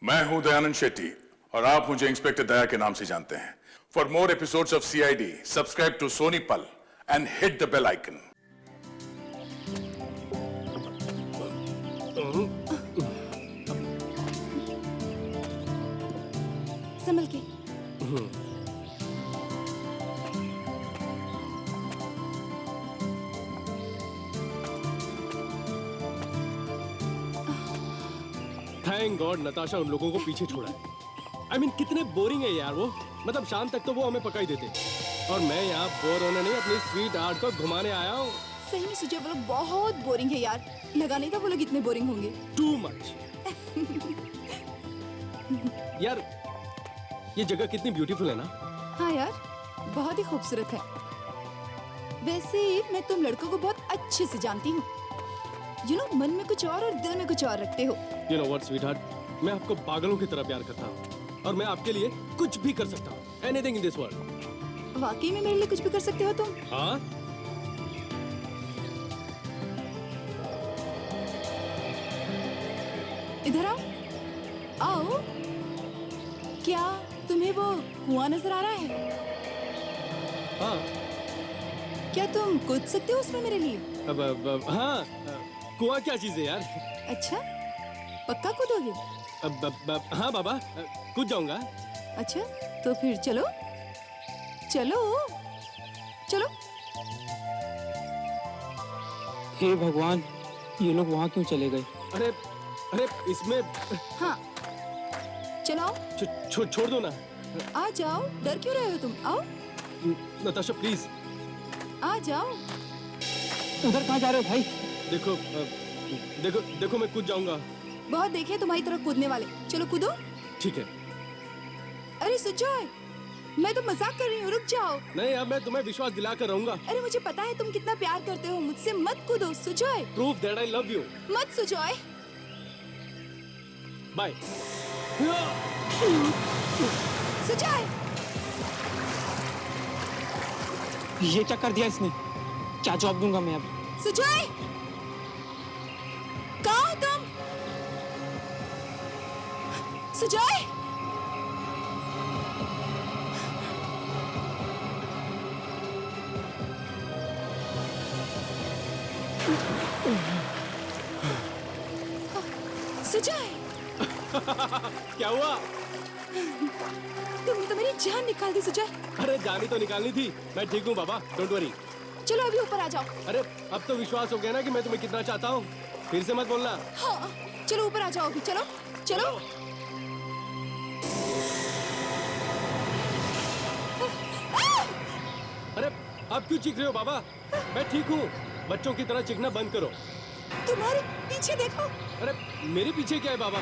मैं हूं दयानंद शेट्टी और आप मुझे इंस्पेक्टर दया के नाम से जानते हैं। For more episodes of CID, subscribe to Sony Pal and hit the bell icon. संभल के। थैंक गॉड नताशा उन लोगों को पीछे छोड़ा है। I mean, कितने बोरिंग है यार वो। मतलब शाम तक तो वो हमें पका ही देते और मैं यहाँ बोर होने नहीं अपनी स्वीट आर्ट को घुमाने आया हूँ। सही में सुजय, वो लोग बहुत बोरिंग है यार। लगा नहीं था वो लोग इतने बोरिंग होंगे। Too much. यार ये जगह कितनी ब्यूटीफुल है ना। हाँ यार, बहुत ही खूबसूरत है। वैसे मैं तुम लड़कों को बहुत अच्छे से जानती हूँ। मन में कुछ और दिल में कुछ और रखते हो। You know what, sweetheart? मैं आपको पागलों की तरह प्यार करता हूँ और मैं आपके लिए कुछ भी कर सकता हूँ। Anything in this world. वाकई में मेरे लिए कुछ भी कर सकते हो तुम? हाँ? इधर आओ। आओ। क्या तुम्हें वो कुआं नजर आ रहा है? हाँ। क्या तुम कूद सकते हो उसमें मेरे लिए? हाँ। कुआं क्या चीज है यार? अच्छा, पक्का कूदोगे? हाँ बाबा, कूद जाऊंगा। अच्छा, तो फिर चलो चलो चलो। हे भगवान, ये लोग वहाँ क्यों चले गए? अरे अरे इसमें हाँ, चलो आओ। छोड़ दो ना। आ जाओ, डर क्यों रहे हो तुम? आओ नताशा प्लीज। आ जाओ। उधर कहाँ जा रहे हो भाई? देखो देखो देखो मैं कूद जाऊंगा। बहुत देखे तुम्हारी तरफ कूदने वाले। चलो कूदो। ठीक है। अरे सुजय, मैं तो मजाक कर रही हूँ, रुक जाओ। नहीं, अब मैं तुम्हें विश्वास दिलाकर रहूंगा। अरे मुझे पता है तुम कितना प्यार करते हो मुझसे। मत कूदो Sujay. Proof that I love you. मत सुजय। बाय। सुजय, ये क्या कर दिया इसने? क्या जवाब दूंगा मैं अब? सुजय, कहाँ हो तुम? सुजय, सुजय। क्या हुआ? तुमने तो मेरी जान निकाल दी सुजय। अरे जानी तो निकालनी थी। मैं ठीक हूँ बाबा, डोंट वरी। चलो अभी ऊपर आ जाओ। अरे अब तो विश्वास हो गया ना कि मैं तुम्हें कितना चाहता हूँ। फिर से मत बोलना। हाँ, चलो ऊपर आ जाओ अभी। चलो चलो। अरे आप क्यों चीख रहे हो बाबा? मैं ठीक हूँ। बच्चों की तरह चीखना बंद करो। तुम्हारे पीछे देखो। अरे मेरे पीछे क्या है बाबा?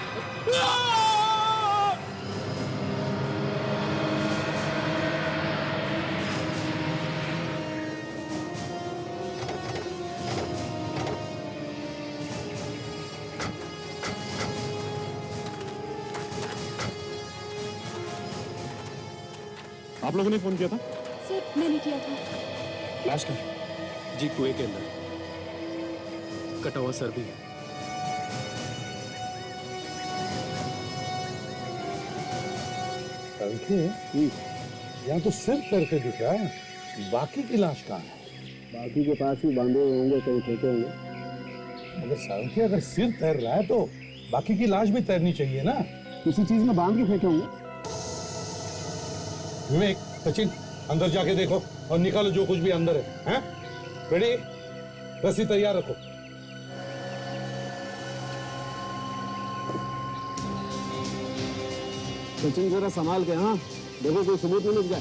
आप लोगों ने फोन किया था? सर मैंने किया था। लाश का जी कुएं के अंदर कटा हुआ सर भी है। यहाँ तो सिर करके दिख रहा है, बाकी की लाश कहाँ है? बाकी के पास ही बांधे हुए होंगे, कहीं फेंके होंगे। अगर सिर तैर रहा है तो बाकी की लाश भी तैरनी चाहिए ना। किसी चीज में बांध के फेंके होंगे। विवेक, सचिन, अंदर जाके देखो और निकालो जो कुछ भी अंदर है। हैं? रेडी? रस्सी तैयार रखो। सचिन जरा संभाल के, हाँ देखो कोई सबूत नहीं मिल जाए।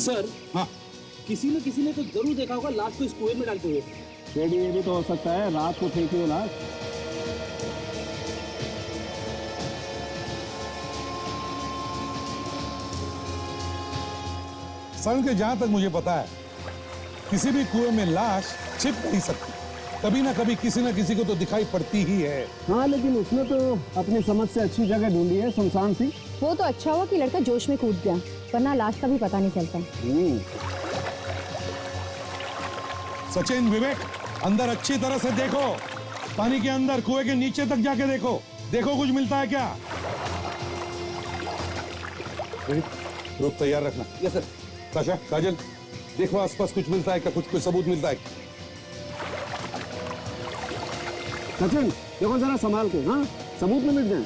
सर, हाँ, किसी ने तो जरूर देखा होगा लाश को इस कुएं में डालते हुए। शेडी ये भी तो हो सकता है रात को फेंकी हो लाश। सन के जहां तक मुझे पता है किसी भी कुएं में लाश छिप नहीं सकती। कभी ना कभी किसी न किसी को तो दिखाई पड़ती ही है। हाँ लेकिन उसने तो अपनी समझ से अच्छी जगह ढूंढी है, सुनसान सी। वो तो अच्छा हुआ कि लड़का जोश में कूद गया, वरना लाश का भी पता नहीं चलता। सचिन, विवेक, अंदर अच्छी तरह से देखो। पानी के अंदर कुएं के नीचे तक जाके देखो, देखो कुछ मिलता है क्या। रोक तैयार रखना। Yes sir. ताशा, काजल, देखो आसपास कुछ मिलता है क्या, कुछ सबूत मिलता है। सचिन देखो जरा संभाल के, हाँ सबूत में मिट जाए।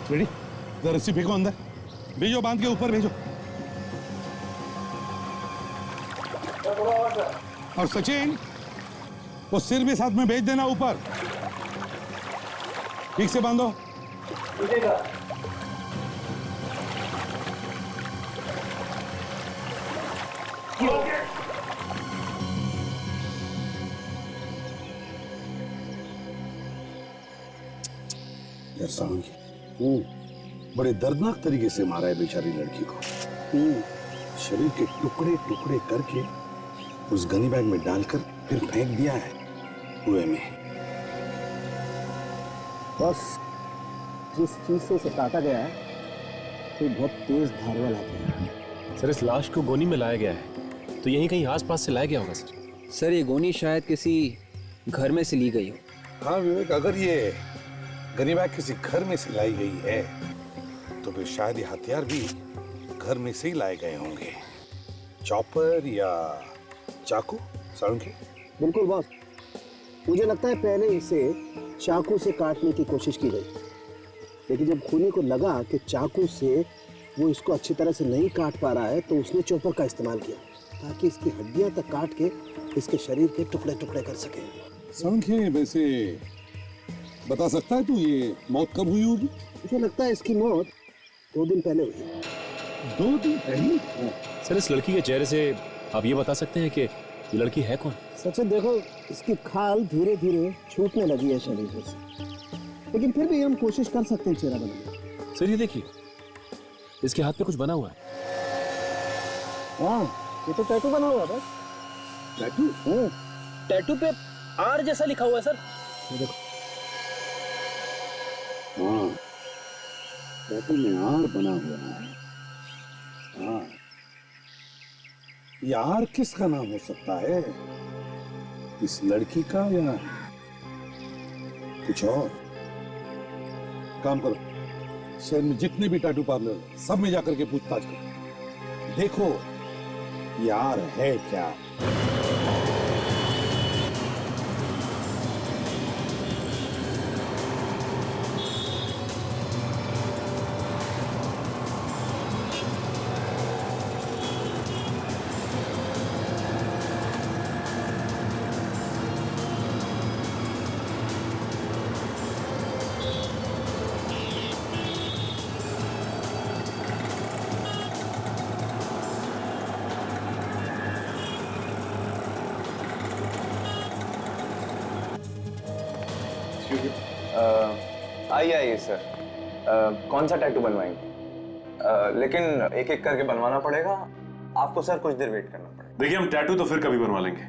रेडी, जरा रस्सी फेंको अंदर, भेजो बांध के ऊपर भेजो। और सचिन, वो सिर भी साथ में भेज देना ऊपर, ठीक से बांधो। यार सावंत, बड़े दर्दनाक तरीके से मारा है बेचारी लड़की को। शरीर के टुकड़े टुकड़े करके उस गनी बैग में डालकर फिर फेंक दिया है कुएं में। बस जिस चीज से उसे काटा गया है वो बहुत तेज धार वाला है। सर इस लाश को गोनी में लाया गया है, तो यहीं कहीं आसपास से लाया गया होगा सर। सर ये गोनी शायद किसी घर में से ली गई हो। हाँ विवेक, अगर ये गनी बैग किसी घर में से लाई गई है तो फिर शायद ये हथियार भी घर में से ही लाए गए होंगे। चॉपर या चाकू। साळुंखे? बिल्कुल बॉस, मुझे लगता है पहले इसे चाकू से काटने की कोशिश की गई, लेकिन जब खूनी को लगा कि चाकू से वो इसको अच्छी तरह से नहीं काट पा रहा है तो उसने चॉपर का इस्तेमाल किया ताकि इसकी हड्डियां तक काट के इसके शरीर के टुकड़े टुकड़े कर सके। साळुंखे, वैसे बता सकता है तू ये मौत कब हुई होगी? मुझे लगता है इसकी मौत 2 दिन पहले हुई। 2 दिन पहले? सर इस लड़की के चेहरे से आप ये बता सकते हैं कि ये लड़की है कौन? सचिन देखो, इसकी खाल धीरे धीरे छूटने लगी है शरीर से, लेकिन फिर भी हम कोशिश कर सकते हैं चेहरा बनाने। सर ये देखिए, इसके हाथ पे कुछ बना हुआ है। हाँ, ये तो टैटू बना हुआ है। टैटू? टैटू पे आर जैसा लिखा हुआ है सर। ये देखो। हाँ, टैटू में आर बना हुआ है। हाँ, यार किसका नाम हो सकता है? इस लड़की का या कुछ और? काम करो, शहर में जितने भी टैटू पार्लर सब में जाकर के पूछताछ करो, देखो यार है क्या? आइए सर, कौन सा टैटू बनवाएंगे? लेकिन एक एक करके बनवाना पड़ेगा आपको सर, कुछ देर वेट करना पड़ेगा। देखिए हम टैटू तो फिर कभी बनवा लेंगे,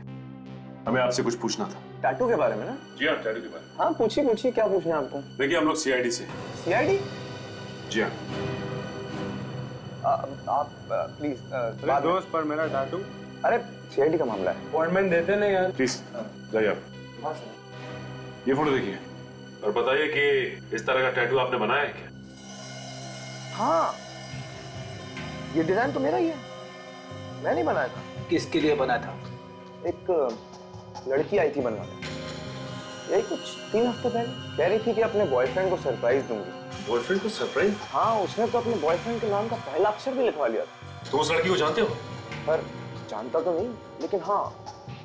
हमें आपसे कुछ पूछना था। टैटू के बारे में ना? जी हाँ, टैटू के बारे में। हाँ पूछिए पूछिए, क्या पूछना है आपको? देखिए हम लोग सीआईडी से। सीआईडी? जी हाँ। आप प्लीज दोस्त पर मेरा टैटू। अरे सीआईडी का मामला है, अपॉइंटमेंट देते नहीं यार। प्लीज जाइए आप। हाँ सर। ये फोटो देखिए और बताइए कि इस तरह का टैटू आपने बनाया है क्या? हाँ, ये डिजाइन तो मेरा ही है, मैं नहीं बनाया था। किसके लिए बना था? एक लड़की आई थी बनवाने, यही कुछ 3 हफ्ते पहले, कह रही थी कि अपने बॉयफ्रेंड को सरप्राइज दूंगी। बॉयफ्रेंड को सरप्राइज? हाँ, उसने तो अपने बॉयफ्रेंड के नाम का पहला अक्षर भी लिखवा लिया था। तो उस लड़की को जानते हो? पर जानता तो नहीं, लेकिन हाँ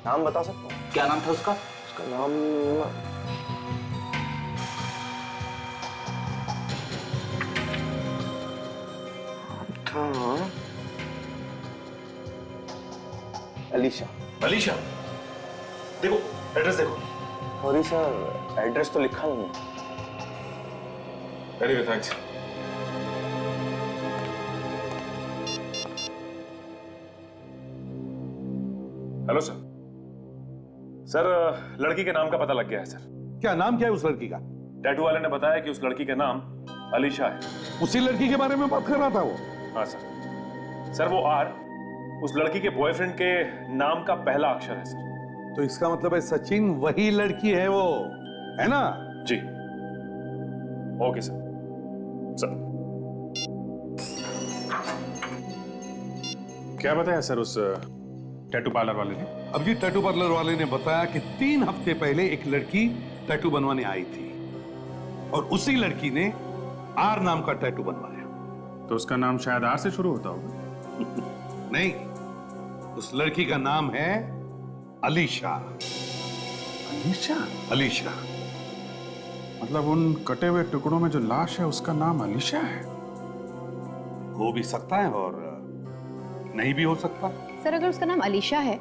नाम बता सकता हूँ। क्या नाम था उसका? उसका नाम था अलीशा। अलीशा? देखो एड्रेस देखो। सॉरी सर, एड्रेस तो लिखा नहीं है। Anyway thanks. Hello sir. Sir, लड़की के नाम का पता लग गया है सर। क्या नाम क्या है उस लड़की का? टैटू वाले ने बताया कि उस लड़की का नाम अलीशा है। उसी लड़की के बारे में बात कर रहा था वो? हाँ सर। सर, वो आर उस लड़की के बॉयफ्रेंड के नाम का पहला अक्षर है सर। तो इसका मतलब है सचिन वही लड़की है वो, है ना? जी। Okay sir. सर, क्या बताया सर उस टैटू पार्लर वाले ने? अब जी टैटू पार्लर वाले ने बताया कि 3 हफ्ते पहले एक लड़की टैटू बनवाने आई थी और उसी लड़की ने आर नाम का टैटू बनवाया। तो उसका नाम शायद आर से शुरू होता होगा। नहीं, उस लड़की का नाम है अलीशा। अलीशा? अलीशा। मतलब उन कटे हुए टुकड़ों में जो लाश है उसका नाम अलीशा है? हो भी सकता है और नहीं भी हो सकता। सर अगर उसका नाम अलीशा है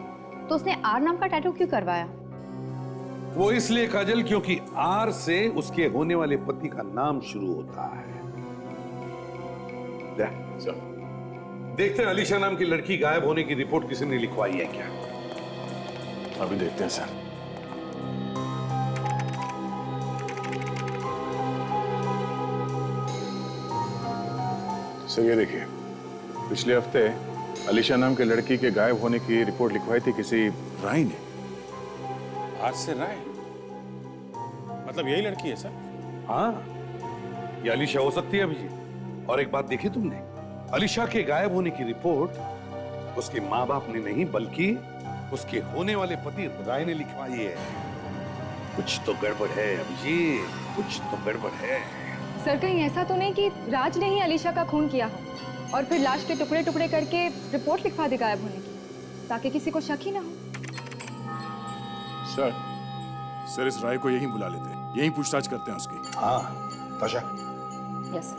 तो उसने आर नाम का टैटू क्यों करवाया? वो इसलिए काजल क्योंकि आर से उसके होने वाले पति का नाम शुरू होता है। देखते हैं अलीशा नाम की लड़की गायब होने की रिपोर्ट किसी ने लिखवाई है क्या? अभी देखते हैं सर। सर ये देखिए, पिछले हफ्ते अलीशा नाम के लड़की के गायब होने की रिपोर्ट लिखवाई थी किसी राय ने। आज से राय? मतलब यही लड़की है सर? हाँ, ये अलीशा हो सकती है अभिजीत। और एक बात देखी तुमने, अलीशा के गायब होने की रिपोर्ट उसके माँ बाप ने नहीं बल्कि उसके होने वाले पति राय ने लिखवाई है। कुछ तो गड़बड़ है अभिजीत, कुछ तो गड़बड़ है। सर कहीं ऐसा तो नहीं कि राज ने ही अलीशा का खून किया हो और फिर लाश के टुकड़े टुकड़े करके रिपोर्ट लिखवा दे गायब होने की, ताकि किसी को शक ही ना हो। सर इस राय को यहीं बुला लेते हैं, यहीं पूछताछ करते हैं उसकी। हाँ ताशा। यस।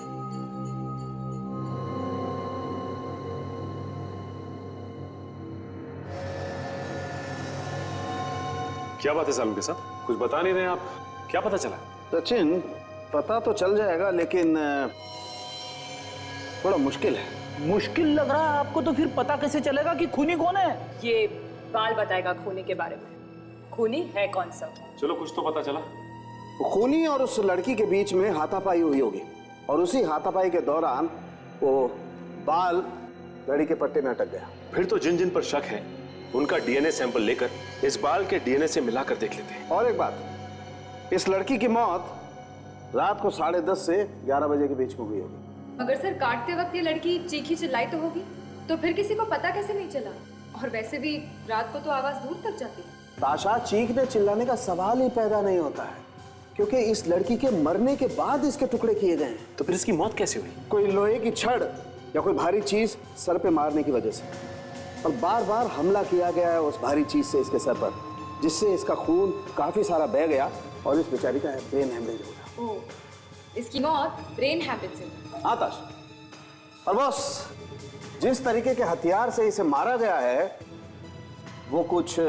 क्या बात है सालम के साथ? कुछ बता नहीं रहे आप, क्या पता चला? सचिन, पता तो चल जाएगा लेकिन थोड़ा मुश्किल है। मुश्किल लग रहा है आपको? तो फिर पता कैसे चलेगा कि खूनी कौन है? ये बाल बताएगा खूनी के बारे में। खूनी है कौन सा? चलो कुछ तो पता चला। खूनी और उस लड़की के बीच में हाथापाई हुई होगी और उसी हाथापाई के दौरान वो बाल लड़ी के पट्टे में अटक गया। फिर तो जिन जिन पर शक है उनका डीएनए सैंपल लेकर इस बाल के डीएनए से मिलाकर देख लेते हैं। और एक बात, इस लड़की की मौत रात को 10:30 से 11 बजे के बीच में हुई होगी। मगर सर काटते वक्त ये लड़की चीखी चिल्लाई तो होगी, तो फिर किसी को पता कैसे नहीं चला? और वैसे भी रात को तो आवाज दूर तक जाती है। ताशा, चीखने चिल्लाने का सवाल ही पैदा नहीं होता है क्योंकि इस लड़की के मरने के बाद इसके टुकड़े किए गए हैं। तो फिर इसकी मौत कैसे हुई? कोई लोहे की छड़ या कोई भारी चीज सर पे मारने की वजह से, और बार बार हमला किया गया है उस भारी चीज से इसके सर पर, जिससे इसका खून काफी सारा बह गया और इस बेचारी का ब्रेन हेमरेज हो गया। ओह, इसकी मौत ब्रेन हैमरेज से। हाँ ताश, और बस जिस तरीके के हथियार से इसे मारा गया है वो कुछ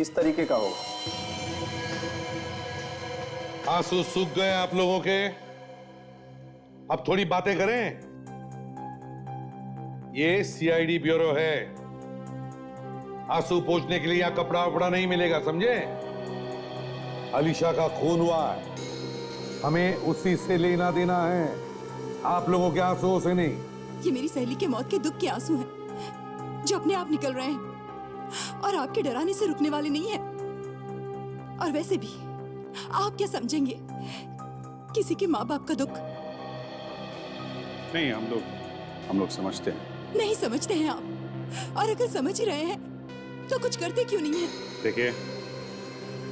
इस तरीके का होगा। आंसू सूख गए आप लोगों के, अब थोड़ी बातें करें। ये सीआईडी ब्यूरो है, आंसू पोंछने के लिए यहां कपड़ा वपड़ा नहीं मिलेगा, समझे? अलीशा का खून हुआ है, हमें उसी से लेना देना है, आप लोगों के आंसुओं से नहीं। ये मेरी सहेली के मौत के दुख के आंसू हैं जो अपने आप निकल रहे हैं और आपके डराने से रुकने वाले नहीं हैं। और वैसे भी आप क्या समझेंगे किसी के माँ बाप का दुख? नहीं, हम लोग समझते हैं। नहीं समझते हैं आप, और अगर समझ ही रहे हैं तो कुछ करते क्यों नहीं है? देखिए,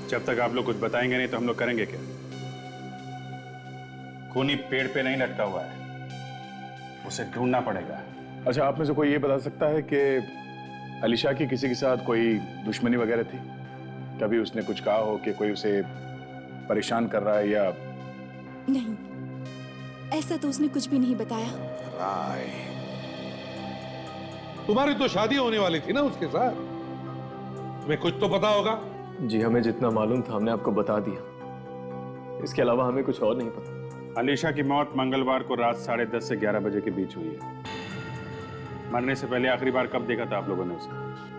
जब तक आप लोग कुछ बताएंगे नहीं तो हम लोग करेंगे क्या? खूनी पेड़ पे नहीं लटका हुआ है, उसे ढूंढना पड़ेगा। अच्छा, आप में से कोई ये बता सकता है कि अलीशा की किसी के साथ कोई दुश्मनी वगैरह थी? कभी उसने कुछ कहा हो कि कोई उसे परेशान कर रहा है या? नहीं, ऐसा तो उसने कुछ भी नहीं बताया। राय, तुम्हारी तो शादी होने वाली थी ना उसके साथ, तुम्हें कुछ तो पता होगा। जी, हमें जितना मालूम था हमने आपको बता दिया, इसके अलावा हमें कुछ और नहीं पता। अलीशा की मौत मंगलवार को रात 10:30 से 11 बजे के बीच हुई है। मरने से पहले आखिरी बार कब देखा था आप लोगों ने उसे?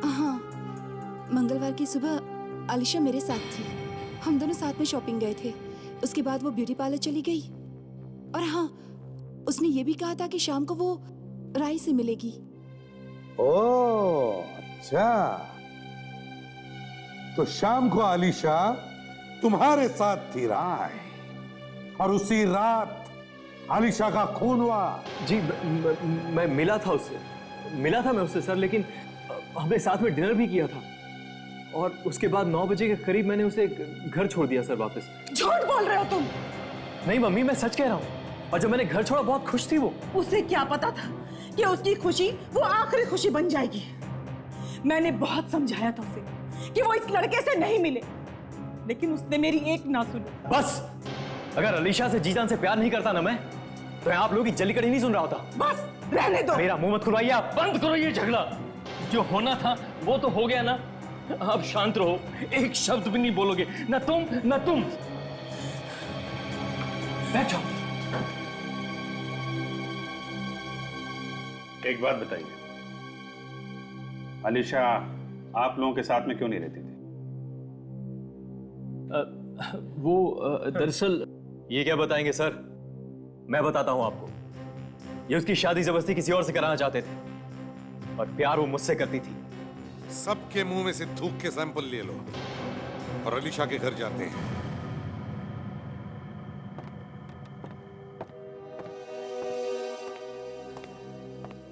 हाँ, मंगलवार की सुबह आलिशा मेरे साथ थी। हम दोनों साथ में शॉपिंग गए थे। उसके बाद वो ब्यूटी पार्लर चली गई। और हाँ, उसने ये भी कहा था कि शाम को वो राय से मिलेगी। ओह, अच्छा। तो शाम को आलिशा तुम्हारे साथ थी राय, और उसी रात आलिशा का खून हुआ। जी, मैं मिला था उससे सर, लेकिन हमने साथ में डिनर भी किया था, और उसके बाद 9 बजे के करीब मैंने उसे घर छोड़ दिया सर वापस। झूठ बोल रहे हो तुम? नहीं मम्मी, मैं सच कह रहा हूँ। और जब मैंने घर छोड़ा बहुत खुश थी वो। उसे क्या पता था कि उसकी खुशी वो आखिरी खुशी बन जाएगी। मैंने बहुत समझाया था उसे कि वो इस लड़के से नहीं मिले, लेकिन उसने मेरी एक ना सुनी। बस, अगर अलीशा से जी जान से प्यार नहीं करता ना मैं, तो आप लोगों की जल्लीकड़ी नहीं सुन रहा होता। बस रहने दो। मेरा मुंह मत खुलवाइए आप। बंद करो ये झगड़ा। जो होना था वो तो हो गया ना, अब शांत रहो। एक शब्द भी नहीं बोलोगे, ना तुम ना तुम। बैठ जाओ। एक बात बताइए, अलीशा आप लोगों के साथ में क्यों नहीं रहती थी? वो दरअसल। ये क्या बताएंगे सर? मैं बताता हूं आपको। ये उसकी शादी जबरदस्ती किसी और से कराना चाहते थे, और प्यार वो मुझसे करती थी। सबके मुंह में से थूक के सैंपल ले लो और अलीशा के घर जाते हैं।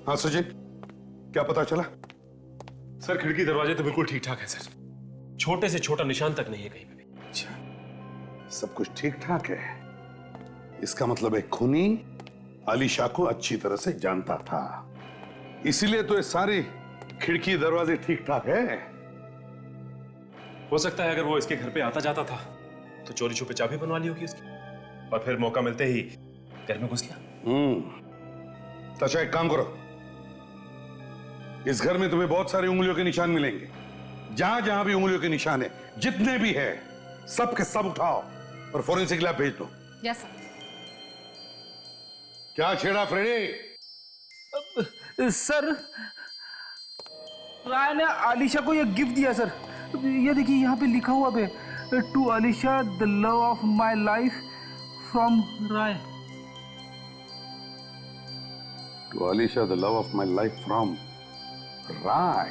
हाँ सचिन, क्या पता चला? सर, खिड़की दरवाजे तो बिल्कुल ठीक ठाक है सर। छोटे से छोटा निशान तक नहीं है कहीं पे भी। अच्छा, सब कुछ ठीक ठाक है। इसका मतलब है खूनी अलीशा को अच्छी तरह से जानता था, इसीलिए तो ये सारी खिड़की दरवाजे ठीक ठाक है। हो सकता है अगर वो इसके घर पे आता जाता था तो चोरी छुपे चाबी बनवा ली होगी उसकी, और फिर मौका मिलते ही घर में घुस गया। तो अच्छा, एक काम करो, इस घर में तुम्हें बहुत सारी उंगलियों के निशान मिलेंगे। जहां जहां भी उंगलियों के निशान है, जितने भी है, सब के सब उठाओ और फोरेंसिक लैब भेज दो। Yes sir. क्या छेड़ा फ्रेडी? सर, राय ने आलिशा को ये गिफ्ट दिया सर। ये देखिए, यहाँ पे लिखा हुआ है, to Alisha the love of my life from Rai. To Alisha the love of my life from Rai.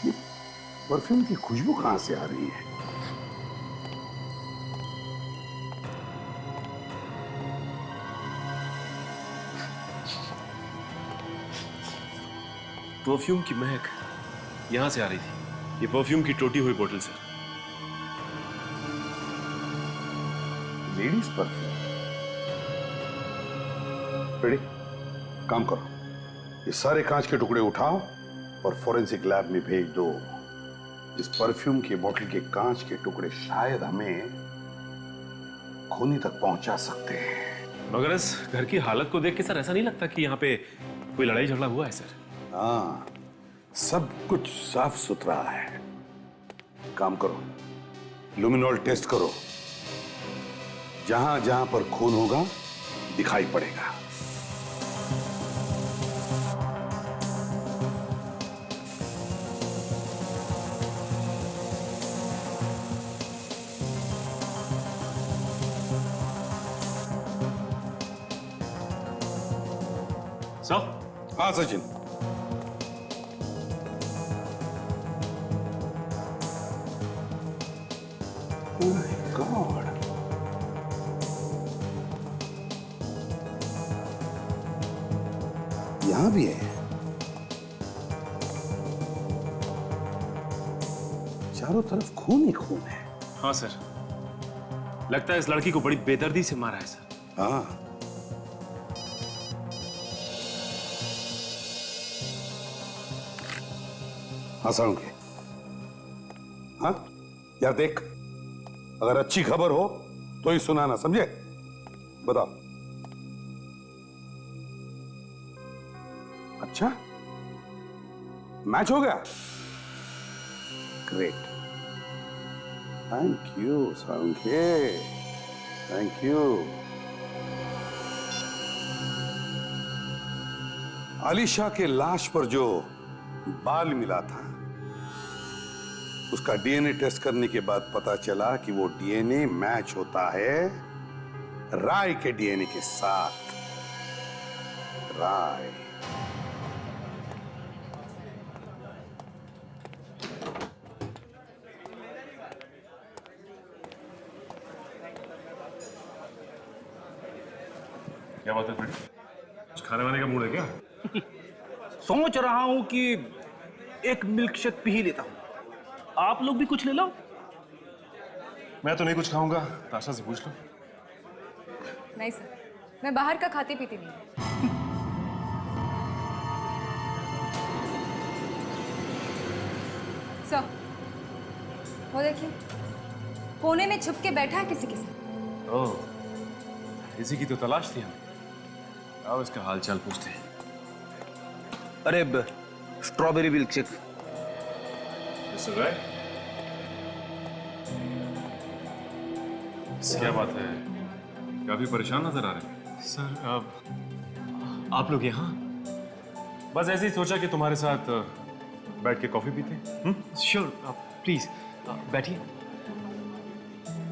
ये परफ्यूम की खुशबू कहां से आ रही है? परफ्यूम की महक यहां से आ रही थी। ये परफ्यूम की टूटी हुई बोतल सर। Ladies perfume. रेडी, काम करो, ये सारे कांच के टुकड़े उठाओ और फोरेंसिक लैब में भेज दो। इस परफ्यूम की बोतल के कांच के टुकड़े शायद हमें खूनी तक पहुंचा सकते हैं। मगर इस घर की हालत को देख के सर ऐसा नहीं लगता कि यहाँ पे कोई लड़ाई झगड़ा हुआ है सर। हाँ, सब कुछ साफ सुथरा है। काम करो, लुमिनॉल टेस्ट करो, जहां जहां पर खून होगा दिखाई पड़ेगा। सर? हाँ सचिन। Oh my God. यहां भी है। चारों तरफ खून ही खून है। हाँ सर, लगता है इस लड़की को बड़ी बेदर्दी से मारा है सर। हाँ, हंसाऊंगे। हाँ यार, देख, अगर अच्छी खबर हो तो ही सुनाना, समझे? बताओ। अच्छा, मैच हो गया? Great, thank you Sarange, thank you. Alisha के लाश पर जो बाल मिला था, उसका डीएनए टेस्ट करने के बाद पता चला कि वो डीएनए मैच होता है राय के डीएनए के साथ। राय क्या बात है फ्रेंड? कुछ खाने वाने का मूड है क्या? सोच रहा हूं कि एक मिल्क शेक पी ही लेता हूं। आप लोग भी कुछ ले लो। मैं तो नहीं कुछ खाऊंगा, ताशा से पूछ लो। नहीं सर, मैं बाहर का खाती पीती नहीं। सर, वो देखिए, कोने में छुप के बैठा है किसी के साथ। ओह, इसी की तो तलाश थी हमें। आओ इसका हालचाल पूछते हैं। अरे स्ट्रॉबेरी मिल्क शेक। क्या बात है? काफी परेशान नजर आ रहे हैं। सर आप लोग यहाँ? बस ऐसे ही सोचा कि तुम्हारे साथ बैठ के कॉफी पीते हैं। श्योर, आप प्लीज बैठिए।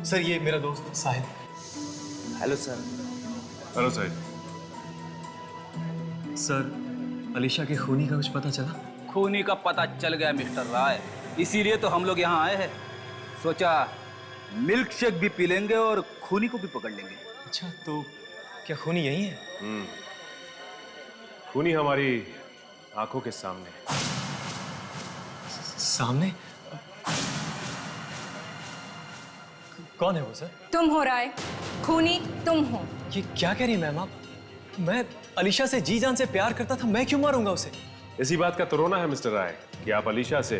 सर ये मेरा दोस्त Sahil. Hello sir. Hello Sahil. Sir Alisha के खूनी का कुछ पता चला? खूनी का पता चल गया मिस्टर राय, इसीलिए तो हम लोग यहाँ आए हैं। सोचा मिल्क शेक भी पी लेंगे और खूनी को भी पकड़ लेंगे। अच्छा, तो क्या खूनी यही है? खूनी हमारी आंखों के सामने। सामने? कौन है वो सर? तुम हो राय, खूनी तुम हो। ये क्या कह रही हैं मैम आप? मैं अलीशा से जी जान से प्यार करता था, मैं क्यों मारूंगा उसे? इसी बात का तो रोना है मिस्टर राय कि आप अलीशा से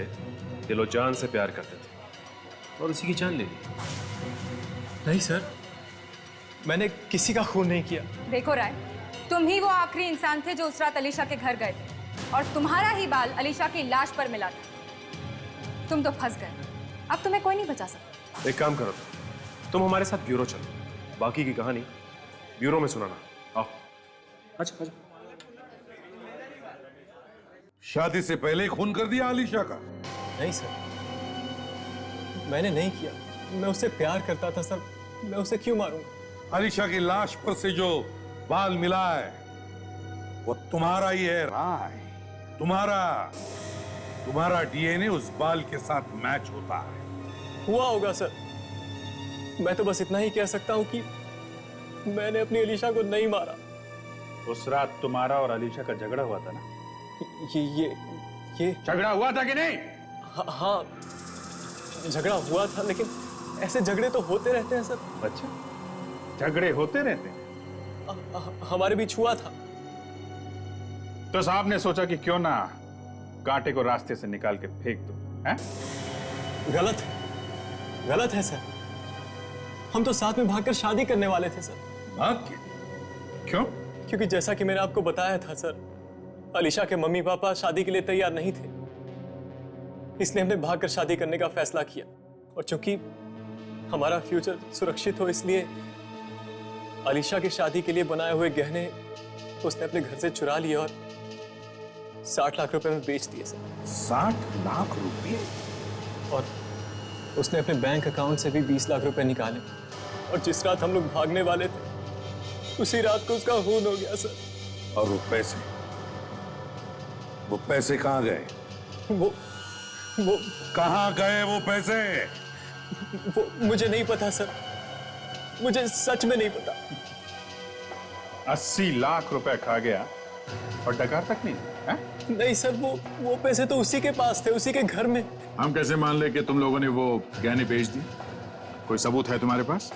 दिलो जान से प्यार करते थे और उसी की जान ले ली। नहीं सर, मैंने किसी का खून नहीं किया। देखो राय, तुम ही वो आखिरी इंसान थे जो उस रात अलीशा के घर गए थे और तुम्हारा ही बाल अलीशा की लाश पर मिला था। तुम तो फंस गए, अब तुम्हें कोई नहीं बचा सकता। एक काम करो, तुम हमारे साथ ब्यूरो चलो, बाकी की कहानी ब्यूरो में सुनाना। आओ। अच्छा। शादी से पहले ही खून कर दिया अलीशा का? नहीं सर, मैंने नहीं किया। मैं उससे प्यार करता था सर, मैं उसे क्यों मारूंगा? अलीशा की लाश पर से जो बाल मिला है वो तुम्हारा ही है राय। तुम्हारा डीएनए उस बाल के साथ मैच होता है। हुआ होगा सर, मैं तो बस इतना ही कह सकता हूं कि मैंने अपनी अलीशा को नहीं मारा। उस रात तुम्हारा और अलीशा का झगड़ा हुआ था ना? ये झगड़ा हुआ था कि नहीं? हाँ, झगड़ा हुआ था, लेकिन ऐसे झगड़े तो होते रहते हैं सर। अच्छा, झगड़े होते रहते हैं? हमारे बीच हुआ था। तो साहब ने सोचा कि क्यों ना कांटे को रास्ते से निकाल के फेंक दो, हैं? गलत है सर। हम तो साथ में भागकर शादी करने वाले थे सर। भाग के? क्यों? क्योंकि जैसा कि मैंने आपको बताया था सर, अलीशा के मम्मी पापा शादी के लिए तैयार नहीं थे, इसलिए हमने भागकर शादी करने का फैसला किया। और चूंकि हमारा फ्यूचर सुरक्षित हो, इसलिए अलीशा की शादी के लिए बनाए हुए गहने उसने अपने घर से चुरा लिए और 60 लाख रुपए में बेच दिए सर। 60 लाख रुपए? और उसने अपने बैंक अकाउंट से भी 20 लाख रुपए निकाले। और जिस रात हम लोग भागने वाले थे, उसी रात को उसका खून हो गया सर। और वो पैसे कहाँ गए? वो कहाँ गए वो पैसे? वो मुझे नहीं पता सर, मुझे सच में नहीं पता। 80 लाख रुपए खा गया और डकार तक नहीं है? नहीं सर, वो पैसे तो उसी के पास थे, उसी के घर में। हम कैसे मान ले कि तुम लोगों ने वो गहने बेच दिए? कोई सबूत है तुम्हारे पास?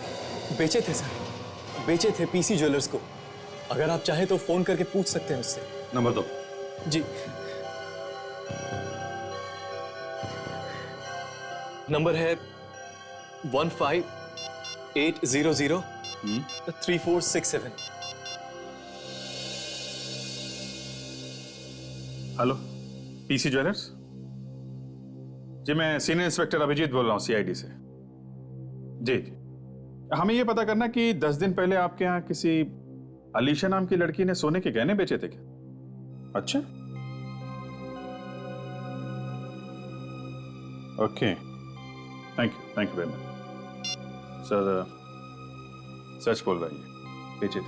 बेचे थे सर, बेचे थे पीसी ज्वेलर्स को। अगर आप चाहे तो फोन करके पूछ सकते हैं उससे। नंबर दो। जी, नंबर है 15800-3467। Hello, PC jewellers? जी, मैं सीनियर इंस्पेक्टर अभिजीत बोल रहा हूँ, सीआईडी से। जी, हमें ये पता करना कि 10 दिन पहले आपके यहाँ किसी अलीशा नाम की लड़की ने सोने के गहने बेचे थे क्या? अच्छा, okay, thank you very much sir. सच बोल रहा है, पीछे थे।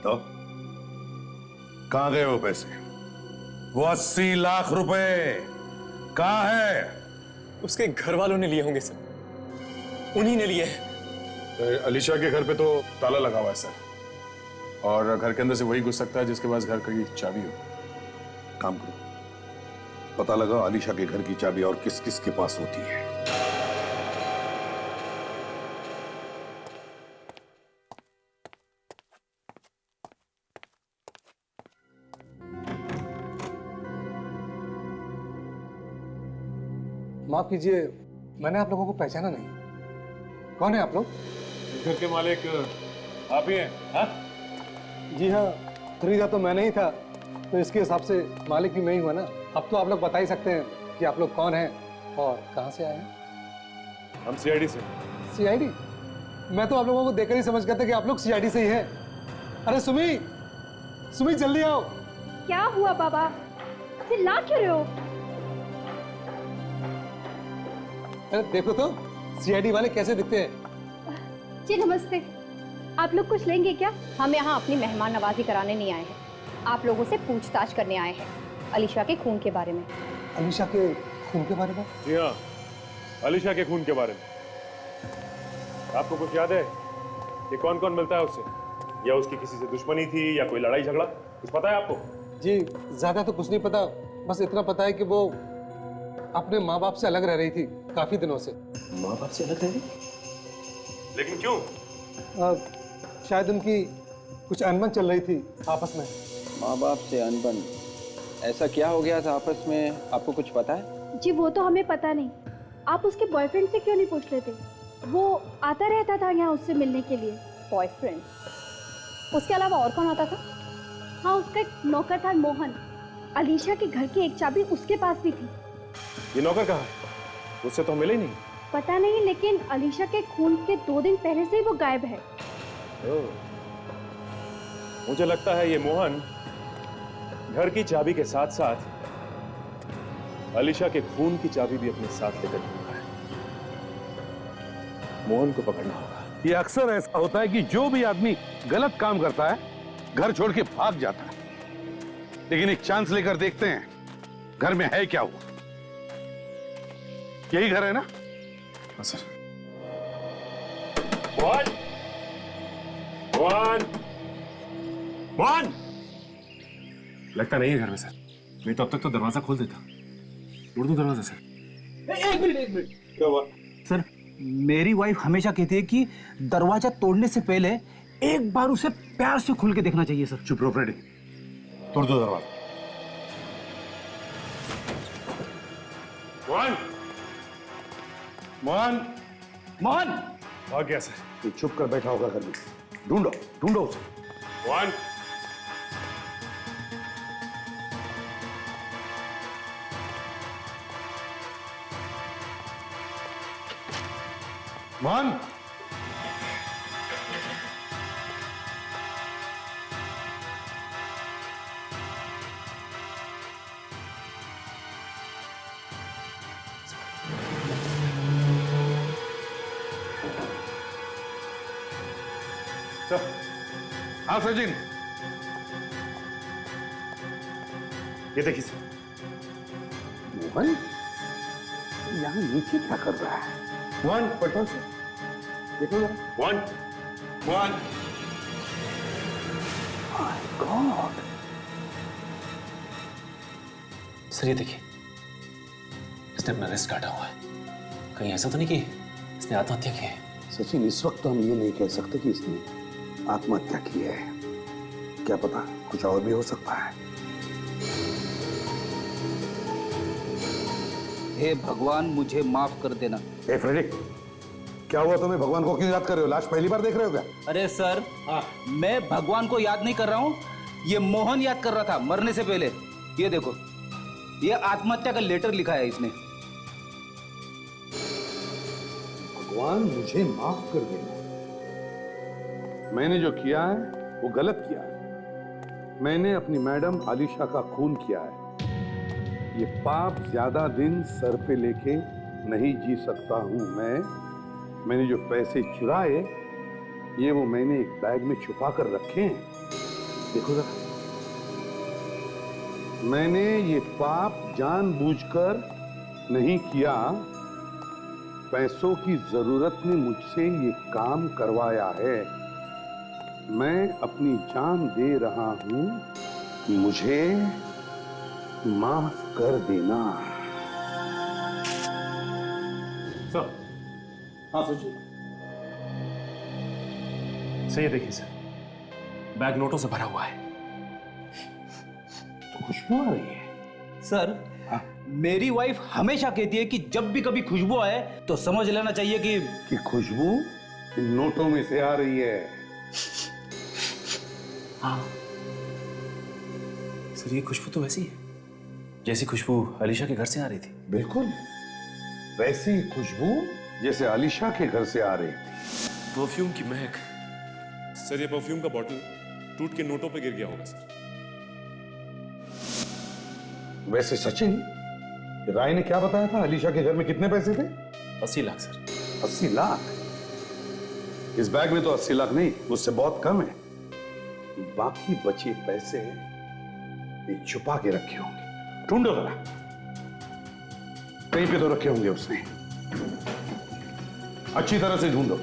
तो कहां गए वो पैसे? वो 80 लाख रुपए कहां है? उसके घर वालों ने लिए होंगे सर, उन्हीं ने लिए हैं। अलीशा के घर पे तो ताला लगा हुआ है सर, और घर के अंदर से वही घुस सकता है जिसके पास घर की चाबी हो। काम करो, पता लगा अलीशा के घर की चाबी और किस किस के पास होती है। माफ कीजिए, मैंने आप लोगों को पहचाना नहीं। कौन है आप लोग? घर के मालिक आप ही हैं? हाँ? जी हाँ, खरीदा तो मैंने ही था, तो इसके हिसाब से मालिक भी मैं ही हुआ ना। अब तो आप लोग बता ही सकते हैं कि आप लोग कौन हैं और कहाँ से आए हैं। हम सीआईडी से। सीआईडी? मैं तो आप लोगों को देखकर ही समझ गया था कि आप लोग सीआईडी से ही हैं। अरे सुमी, सुमी जल्दी आओ। क्या हुआ बाबा, चिल्ला क्यों रहे हो? अरे देखो तो सीआईडी वाले कैसे दिखते हैं। जी नमस्ते, आप लोग कुछ लेंगे क्या? हम यहाँ अपनी मेहमान नवाजी कराने नहीं आए हैं, आप लोगों से पूछताछ करने आए हैं अलीशा के खून के बारे में। अलीशा के खून के बारे में? जी हाँ, अलीशा के खून के बारे में। आपको कुछ याद है कि कौन कौन मिलता है उससे, या उसकी किसी से दुश्मनी थी या कोई लड़ाई झगड़ा, कुछ पता है आपको? जी ज्यादा तो कुछ नहीं पता, बस इतना पता है कि वो अपने माँ बाप से अलग रह रही थी काफी दिनों से। माँ बाप से अलग रह रही? लेकिन क्यों? शायद उनकी कुछ अनबन चल रही थी आपस में। माँ बाप से अनबन? ऐसा क्या हो गया था आपस में, आपको कुछ पता है? जी वो तो हमें पता नहीं, आप उसके बॉयफ्रेंड से क्यों नहीं पूछ लेते? वो आता रहता था यहाँ उससे मिलने के लिए। बॉयफ्रेंड? उसके अलावा और कौन आता था? हाँ, उसका एक नौकर था मोहन, अलीशा के घर की एक चाबी उसके पास भी थी। ये नौकर कहाँ है? उससे तो मिले ही नहीं। पता नहीं, लेकिन अलीशा के खून के 2 दिन पहले से ही वो गायब है। मुझे लगता है ये मोहन घर की चाबी के साथ साथ अलीशा के खून की चाबी भी अपने साथ लेकर घूमता है। मोहन को पकड़ना होगा। ये अक्सर ऐसा होता है कि जो भी आदमी गलत काम करता है घर छोड़ के भाग जाता है, लेकिन एक चांस लेकर देखते हैं घर में है क्या हुआ। यही घर है ना? हाँ सर। मोहन, मोहन, मोहन! लगता नहीं है घर में सर, नहीं तो अब तक तो दरवाजा खोल देता। तोड़ दूं दरवाजा सर? एक मिनट। क्या हुआ? सर, मेरी वाइफ हमेशा कहती है कि दरवाजा तोड़ने से पहले एक बार उसे प्यार से खोल के देखना चाहिए सर। चुप रहो फ्रेडी, तोड़ दो दरवाजा। मोहन, मोहन, मोहन! भाग गया सर। ये चुप कर बैठा होगा घर में, ढूंढो ढूंढो उसे। मोहन, मोहन! हाँ सचिन, ये देखिए सर। मोहन यहाँ नीचे क्या कर रहा है? मोहन, पढ़ो सर, देखो जरा। Mohan, Mohan! My God! Sir ये देखिए, इसने अपना रिस्क काटा हुआ है। कहीं ऐसा तो नहीं कि इसने आत्महत्या की है? सचिन, इस वक्त तो हम ये नहीं कह सकते कि इसने आत्महत्या की है, क्या पता कुछ और भी हो सकता है। हे भगवान, मुझे माफ कर देना। ए फ्रेडी, क्या हुआ तुम्हें? भगवान को क्यों याद कर रहे हो? लाश पहली बार देख रहे हो क्या? अरे सर, मैं भगवान को याद नहीं कर रहा हूँ, ये मोहन याद कर रहा था मरने से पहले। ये देखो, ये आत्महत्या का लेटर लिखा है इसने। भगवान मुझे माफ कर देना, मैंने जो किया है वो गलत किया है। मैंने अपनी मैडम आलिशा का खून किया है। ये पाप ज्यादा दिन सर पे लेके नहीं जी सकता हूं मैंने जो पैसे चुराए ये वो मैंने एक बैग में छुपा कर रखे हैं। देखो जरा, मैंने ये पाप जानबूझकर नहीं किया। पैसों की जरूरत ने मुझसे ये काम करवाया है। मैं अपनी जान दे रहा हूं, मुझे माफ कर देना। सर। हाँ सोचिए। सही है, देखिए सर, बैग नोटों से भरा हुआ है। तो खुशबू आ रही है। सर, मेरी वाइफ हमेशा कहती है कि जब भी कभी खुशबू आए तो समझ लेना चाहिए कि खुशबू इन नोटों में से आ रही है। हाँ सर, ये खुशबू तो वैसी है जैसी खुशबू अलीशा के घर से आ रही थी। बिल्कुल वैसी खुशबू जैसे अलीशा के घर से आ रही थी। परफ्यूम की महक। सर, ये परफ्यूम का बॉटल टूट के नोटों पे गिर गया होगा सर। वैसे सचिन, राय ने क्या बताया था? अलीशा के घर में कितने पैसे थे? 80 लाख सर। 80 लाख? इस बैग में तो 80 लाख नहीं, उससे बहुत कम है। बाकी बचे पैसे ये छुपा के रखे होंगे। ढूंढो जरा, कहीं पे तो रखे होंगे उसने। अच्छी तरह से ढूंढो।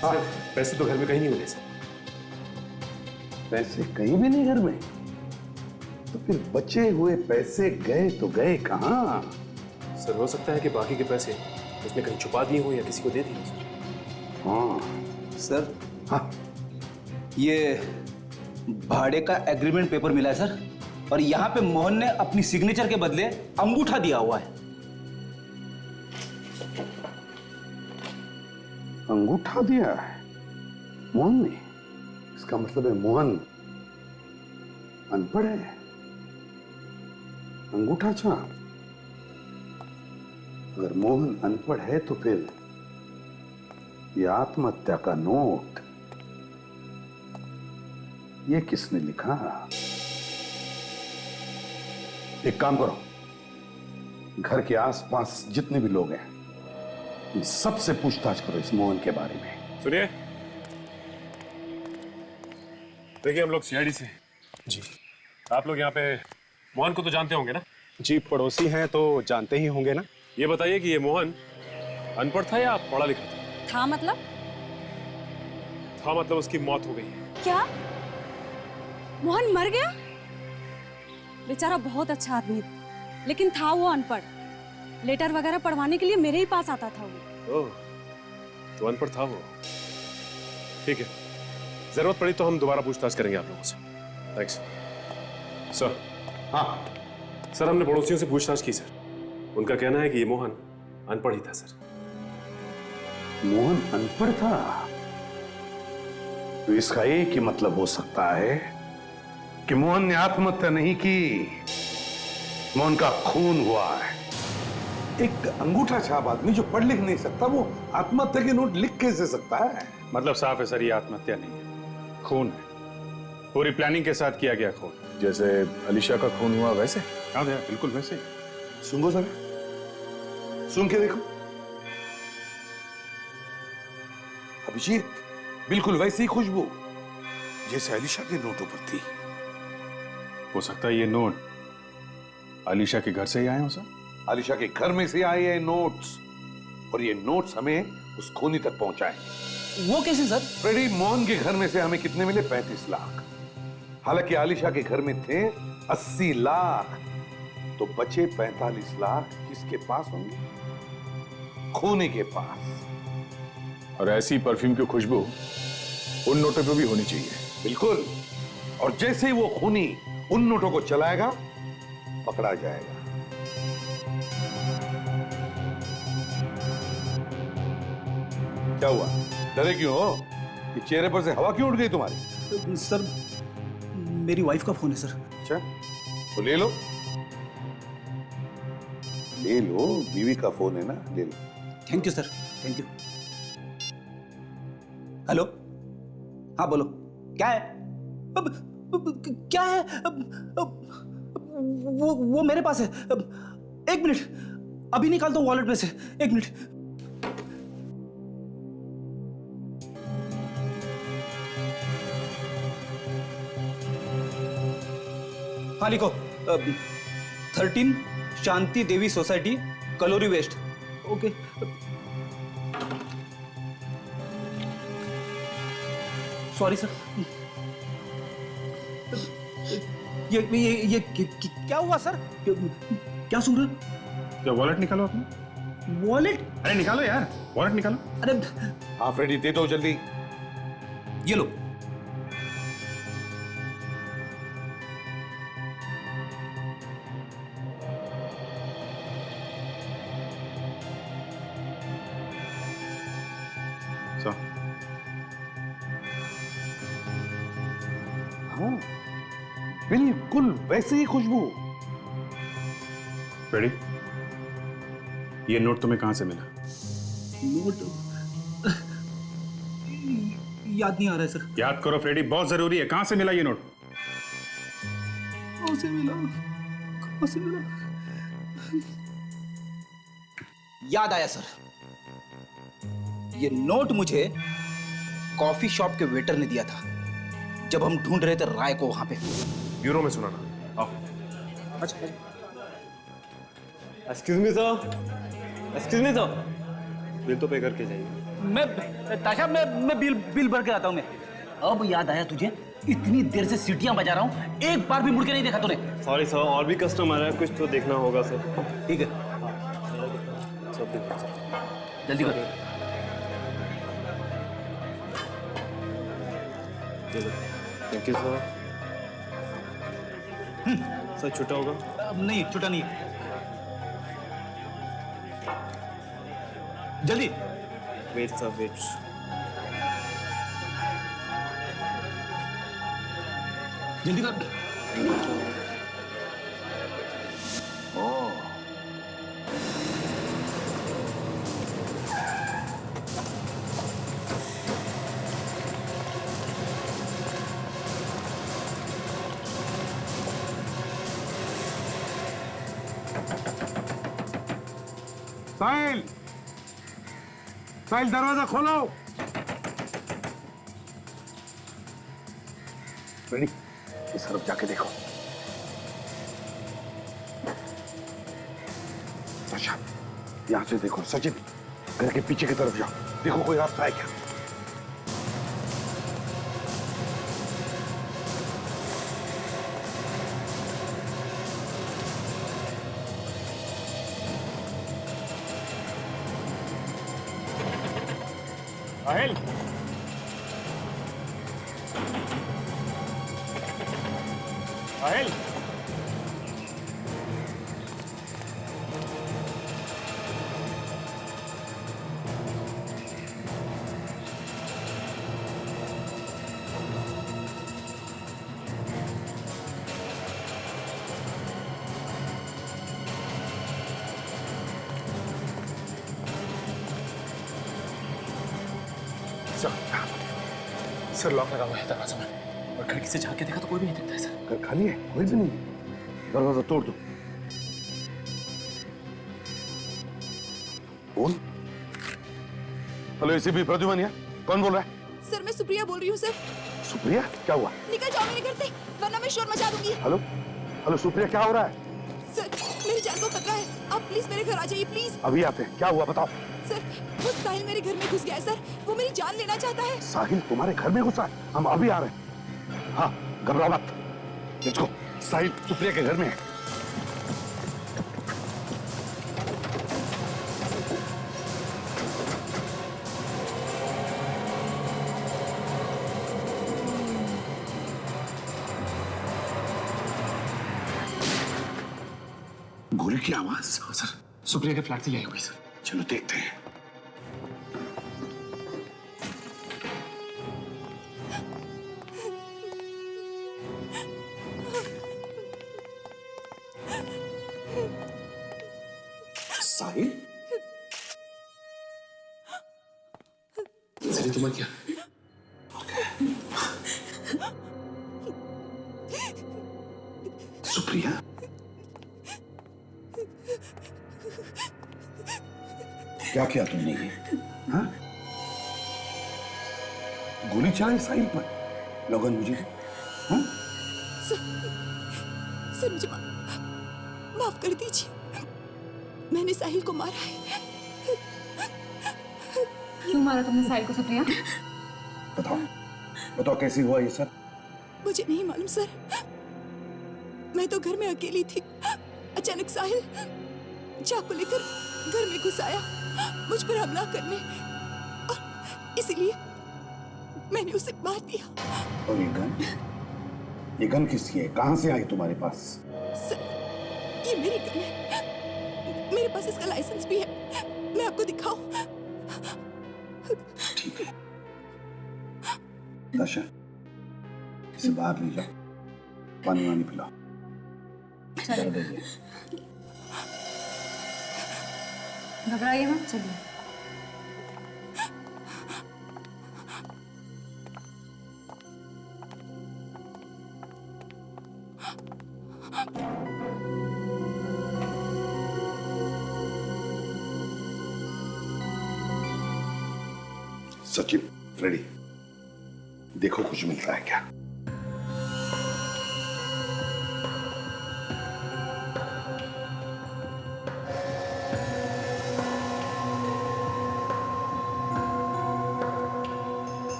हाँ, पैसे तो घर में कहीं नहीं मिले सर। पैसे कहीं भी नहीं घर में? तो फिर बचे हुए पैसे गए तो गए कहां? सर, हो सकता है कि बाकी के पैसे उसने कहीं छुपा दिए हो या किसी को दे दिए हो सर। हाँ सर। हाँ, ये भाड़े का एग्रीमेंट पेपर मिला है सर, और यहाँ पे मोहन ने अपनी सिग्नेचर के बदले अंगूठा दिया हुआ है। अंगूठा दिया है मोहन ने? इसका मतलब है मोहन अनपढ़ है। अंगूठा छाप? अगर मोहन अनपढ़ है तो फिर ये आत्महत्या का नोट ये किसने लिखा? एक काम करो, घर के आसपास जितने भी लोग हैं इन सबसे पूछताछ करो इस मोहन के बारे में। सुनिए, देखिए हम लोग सीआईडी से। जी। आप लोग यहाँ पे मोहन को तो जानते होंगे ना? जी, पड़ोसी हैं तो जानते ही होंगे ना। ये बताइए कि ये मोहन अनपढ़ था या पढ़ा लिखा था? था मतलब? था मतलब उसकी मौत हो गई है। क्या? मोहन मर गया? बेचारा बहुत अच्छा आदमी था, लेकिन था वो अनपढ़। लेटर वगैरह पढ़वाने के लिए मेरे ही पास आता था वो। ओह, तो अनपढ़ था वो। ठीक है, जरूरत पड़ी तो हम दोबारा पूछताछ करेंगे आप लोगों से। Thanks sir. हाँ सर, हमने पड़ोसियों से पूछताछ की सर। उनका कहना है कि ये मोहन अनपढ़ ही था सर। मोहन अनपढ़ था? तो इसका एक ही मतलब हो सकता है कि मोहन ने आत्महत्या नहीं की, मोहन का खून हुआ है। एक अंगूठा छाप आदमी जो पढ़ लिख नहीं सकता वो आत्महत्या के नोट लिख कैसे सकता है? मतलब साफ है सर, ये आत्महत्या नहीं है, खून है। पूरी प्लानिंग के साथ किया गया खून। जैसे अलीशा का खून हुआ वैसे? हाँ बिल्कुल वैसे ही। सुंगो जरा, सुन के देखो। अभिजीत, बिल्कुल वैसी ही खुशबू जैसे अलीशा के नोटों पर थी। हो सकता है ये नोट अलीशा के घर से ही आए हो सर? अलीशा के घर में से आए हैं नोट्स, और ये नोट्स हमें उस खूनी तक पहुंचाए। वो कैसे सर? फ्रेडी, मोहन के घर में से हमें कितने मिले? 35 लाख। हालांकि आलिशा के घर में थे 80 लाख, तो बचे 45 लाख किसके पास होंगे? खूनी के पास। और ऐसी परफ्यूम की खुशबू उन नोटों पे भी होनी चाहिए। बिल्कुल, और जैसे ही वो खूनी उन नोटों को चलाएगा पकड़ा जाएगा। क्या हुआ, डरे क्यों हो? ये चेहरे पर से हवा क्यों उड़ गई तुम्हारी? सर मेरी वाइफ का फोन है सर। अच्छा, तो ले लो। ले लो, बीवी का फोन है ना, ले लो। Thank you sir, thank you. Hello, हाँ बोलो, क्या है? क्या है? वो मेरे पास है। एक मिनट, अभी निकालता हूँ वॉलेट में से, एक मिनट। हाँ लिखो, 13 Shanti Devi society, Kalori west. Okay. Sorry sir. ये क्या हुआ सर? क्या सुन रहे? क्या वॉलेट निकालो अपनी। वॉलेट? अरे निकालो यार, वॉलेट निकालो। अरे हाँ फ्रेडी, दे दो जल्दी। ये लो। हाँ, बिल्कुल वैसे ही खुशबू। फ्रेडी, ये नोट तुम्हें कहां से मिला? नोट याद नहीं आ रहा है सर। याद करो फ्रेडी, बहुत जरूरी है। कहां से मिला ये नोट? कहां से मिला? कहां से मिला? याद आया सर, ये नोट मुझे कॉफी शॉप के वेटर ने दिया था जब हम ढूंढ रहे थे राय को वहां पे। ब्यूरो में सुना ना। आओ। अच्छा। Excuse me sir, excuse me sir, bill तो पे करके जाइए। मैं ताशा, मैं बिल भर के आता हूं मैं। अब याद आया तुझे? इतनी देर से सीटियां बजा रहा हूं, एक बार भी मुड़ के नहीं देखा तूने। सॉरी सर, और भी कस्टमर है, कुछ तो देखना होगा सर। ठीक है, जल्दी कर। Thank you sir. सर छुट्टा होगा? नहीं, छुट्टा नहीं है। जल्दी। Wait sir, wait. जल्दी कर। साहिल, साहिल दरवाजा खोलो। रेडी, इस तरफ जाके देखो। अच्छा, यहां से देखो। सचिन, घर के पीछे की तरफ जाओ, देखो कोई रास्ता है क्या। साहिल, साहिल, सर लॉक लगा हुआ है दरवाजा में, और खिड़की से झांक के देखा तो कोई भी नहीं दिखता है सर। घर खाली है, कोई भी नहीं। दरवाजा तोड़ दो। कौन? हेलो एसीपी प्रद्युमन, या कौन बोल रहा है? सर मैं सुप्रिया बोल रही हूँ सर। सुप्रिया, क्या हुआ? निकल जाओ मेरे घर से, वरना मैं शोर मचा दूंगी। हेलो, हेलो सुप्रिया, क्या हो रहा है? सर मेरी जान को खतरा है, आप प्लीज मेरे घर आ जाइए प्लीज। अभी आते हैं, क्या हुआ बताओ। सर वो साहिल मेरे घर में घुस गया है सर, वो मेरी जान लेना चाहता है। साहिल तुम्हारे घर में घुसा है? हम अभी आ रहे हैं। हाँ, घबराओ मत। Let's go. साहिल सुप्रिया के घर में है। गोली की आवाज। सर सुप्रिया के फ्लैट से यही हुई सर। चलो देखते हैं। साहिल? अरे तुम्हें क्या? सुप्रिया, क्या किया तुमने ये? हाँ? गोली चलाई साहिल पर? लोगन मुझे हाँ? सर मुझे माफ कर दीजिए, मैंने साहिल को मारा है। क्यों मारा तुमने साहिल को सुप्रिया? बताओ, बताओ कैसे हुआ ये सब? मुझे नहीं मालूम सर, मैं तो घर में अकेली थी। अचानक साहिल चाकू लेकर घर में घुस आया मुझ पर हमला करने, और इसीलिए मैंने उसे मार दिया। और ये गन किसकी है? कहां से आई तुम्हारे पास? सर ये मेरी गन है, मेरे पास इसका लाइसेंस भी है, मैं आपको दिखाऊं? ठीक है दाशा, इसे बाहर ले जाओ, पानी वानी पिलाओ। घबराइए मत, चलिए। सचिन, फ्रेडी, देखो कुछ मिल रहा है क्या?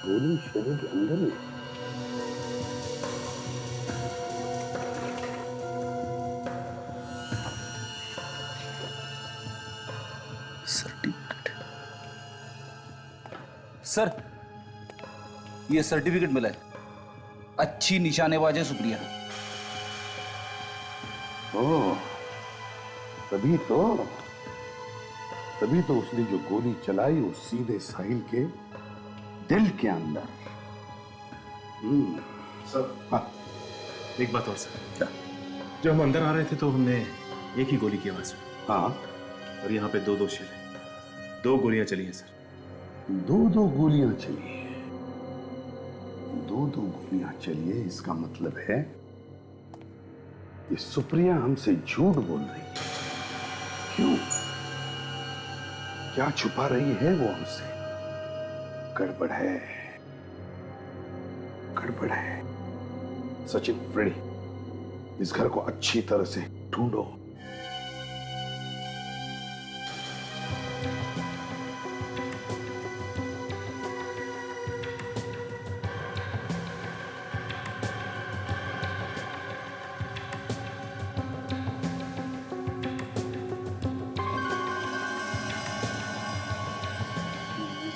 गोली शरीर के अंदर ही। सर, ये सर्टिफिकेट मिला है। अच्छी निशानेबाज है सुप्रिया। ओह, तभी तो उसने जो गोली चलाई वो सीधे साहिल के दिल के अंदर। सर, हाँ, एक बात और सर। क्या? जब हम अंदर आ रहे थे तो हमने एक ही गोली की आवाज सुनी। हाँ, और यहाँ पे दो शेर हैं, 2 गोलियां चली हैं सर। दो गोलियां चली। दो गोलियां चली है, इसका मतलब है ये सुप्रिया हमसे झूठ बोल रही है। क्यों? क्या छुपा रही है वो हमसे? गड़बड़ है, गड़बड़ है। सचिन, फ्रेडी, इस घर को अच्छी तरह से ढूंढो।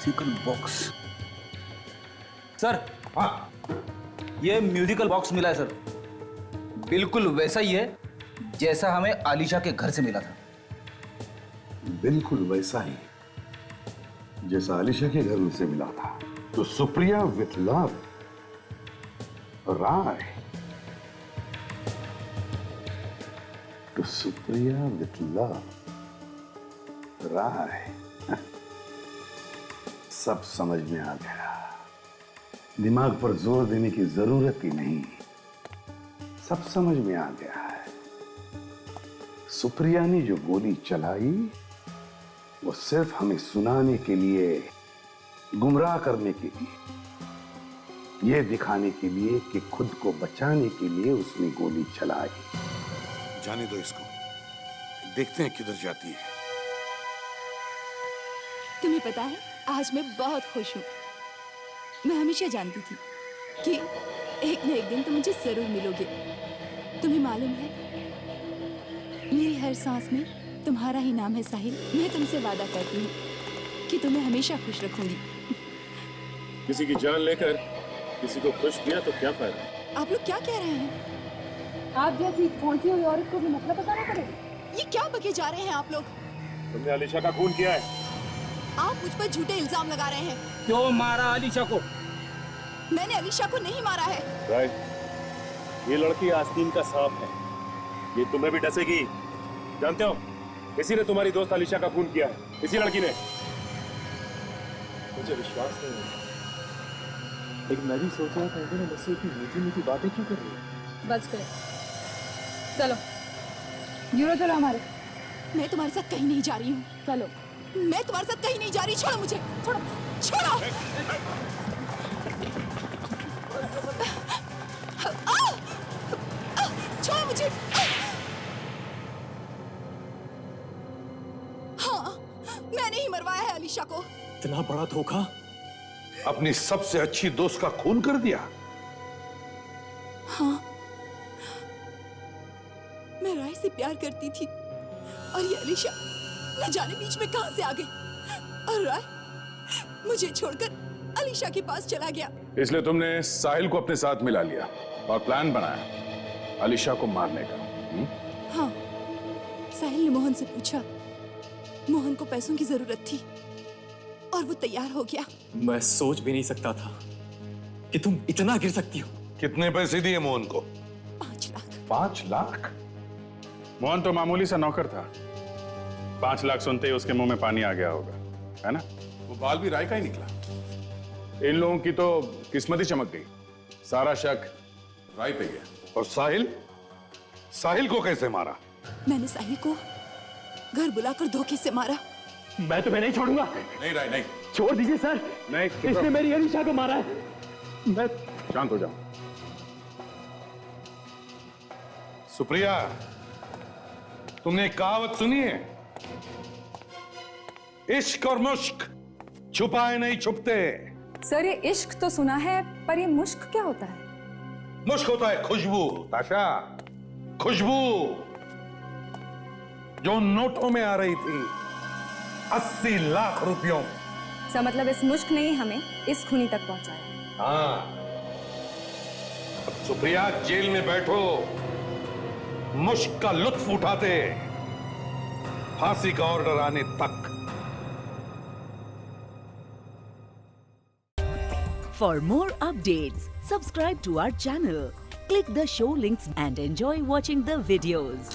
Musical box. सर, हाँ, ये म्यूजिकल बॉक्स मिला है सर। बिल्कुल वैसा ही है जैसा हमें आलिशा के घर से मिला था। बिल्कुल वैसा ही जैसा आलिशा के घर में से मिला था। तो सुप्रिया विथ लव, राय। तो सुप्रिया विथ लव, राय। सब समझ में आ गया। दिमाग पर जोर देने की जरूरत ही नहीं, सब समझ में आ गया है। सुप्रिया ने जो गोली चलाई वो सिर्फ हमें सुनाने के लिए, गुमराह करने के लिए, यह दिखाने के लिए कि खुद को बचाने के लिए उसने गोली चलाई। जाने दो इसको, देखते हैं किधर जाती है। तुम्हें पता है, आज मैं बहुत खुश हूँ। मैं हमेशा जानती थी कि एक न एक दिन तुम मुझे जरूर मिलोगे। तुम्हें मालूम है, मेरी हर सांस में तुम्हारा ही नाम है साहिल। मैं तुमसे वादा करती हूँ कि तुम्हें हमेशा खुश रखूंगी। किसी की जान लेकर किसी को खुश किया तो क्या फायदा? आप लोग क्या कह रहे हैं? आप जैसी पहुंची हुई औरत को भी मतलब बताना पड़ेगा? ये क्या बके जा रहे हैं आप लोग? तुमने आलिशा का खून किया है। आप मुझ पर झूठे इल्जाम लगा रहे हैं। क्यों मारा आलिशा को? मैंने अलीशा को नहीं मारा है। राइट, ये लड़की आस्तीन का सांप है, ये तुम्हें भी डसेगी। जानते हो, इसी ने तुम्हारी दोस्त अलीशा का खून किया है, इसी लड़की ने। मुझे विश्वास नहीं है, लेकिन मैं भी सोच रहा था इन्होंने मुझसे इतनी मीठी मीठी बातें क्यों कर रही है। बस करे, चलो यूरो, चलो हमारे। मैं तुम्हारे साथ कहीं नहीं जा रही हूँ। चलो। मैं तुम्हारे साथ कहीं नहीं जा रही, छोड़ो मुझे, छोड़ो, छोड़ो। छोड़ो मुझे। हाँ, मैंने ही मरवाया है अलीशा को। इतना बड़ा धोखा, अपनी सबसे अच्छी दोस्त का खून कर दिया। हाँ, मैं राय से प्यार करती थी और ये अलीशा न जाने बीच में कहां से आ गई, और राय मुझे छोड़कर अलीशा के पास चला गया। इसलिए तुमने साहिल को अपने साथ मिला लिया और प्लान बनाया अलीशा को मारने का। हाँ, साहिल ने मोहन से पूछा, मोहन को पैसों की जरूरत थी और वो तैयार हो गया। मैं सोच भी नहीं सकता था कि तुम इतना गिर सकती हो। कितने पैसे दिए मोहन को? 5 लाख। 5 लाख? मोहन तो मामूली सा नौकर था, 5 लाख सुनते ही उसके मुंह में पानी आ गया होगा, है ना? वो बाल भी राय का ही निकला। इन लोगों की तो किस्मत ही चमक गई, सारा शक राय पे गया। और साहिल? साहिल को कैसे मारा? मैंने साहिल को घर बुलाकर धोखे से मारा। मैं तुम्हें नहीं छोड़ूंगा। नहीं राय, नहीं, छोड़ दीजिए सर। नहीं, इसने मेरी अलीशा को मारा है। मैं शांत हो जाओ। सुप्रिया, तुमने एक कहावत सुनी है, इश्क और मुश्क छुपाए नहीं छुपते। सर, ये इश्क तो सुना है, पर ये मुश्क क्या होता है? मुश्क होता है खुशबू, ताशा, खुशबू जो नोटों में आ रही थी, 80 लाख रुपयों। सर, मतलब इस मुश्क ने ही हमें इस खूनी तक पहुंचाया। हाँ, अब सुप्रिया जेल में बैठो, मुश्क का लुत्फ उठाते, फांसी का ऑर्डर आने तक। For more updates, subscribe to our channel, click the show links and enjoy watching the videos.